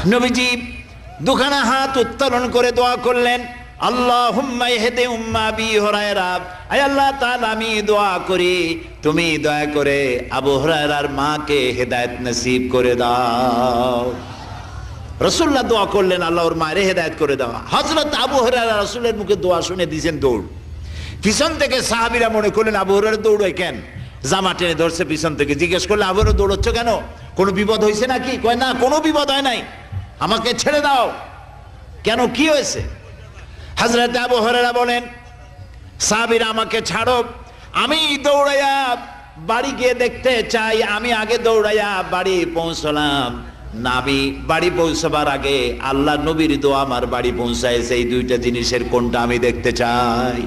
নবীজি দুখানা হাত উত্তোলন করে দোয়া করলেন, আল্লাহুম্মা ইহদি উম্মা আবি হুরায়রা, আয় আল্লাহ তাআলা আমি দোয়া করি তুমি দয়া করে আবু হুরায়রার মাকে হেদায়েত নসিব করে দাও। রাসূলুল্লাহ দোয়া করলেন আল্লাহ ওর মায়ের হেদায়েত করে দাও। হযরত আবু হুরায়রা রাসূলের মুখে দোয়া শুনে দিয়েছেন দৌড়। পিছন থেকে সাহাবীরা মনে করলেন আবু হুরায়রা দৌড়ায় কেন, জামা টেনে ধরছে পিছন থেকে। জিজ্ঞেস করলে আবু হুরায়রা দৌড়চ্ছ কেন, কোনো বিপদ হয়েছে নাকি? কয় না, কোনো বিপদ হয় নাই, আমাকে ছেড়ে দাও। কেন, কি হয়েছে? হযরত আবু হুরায়রা বলেন, সাহাবীরা আমাকে ছাড়ো, আমি দৌড়াইয়া বাড়ি গিয়ে দেখতে চাই। আমি আগে দৌড়াইয়া বাড়ি পৌঁছলাম, নাবি বাড়ি পৌঁছবার আগে আল্লাহ নবীর দোয়া আমার বাড়ি পৌঁছায়। সেই দুইটা জিনিসের কোনটা আমি দেখতে চাই।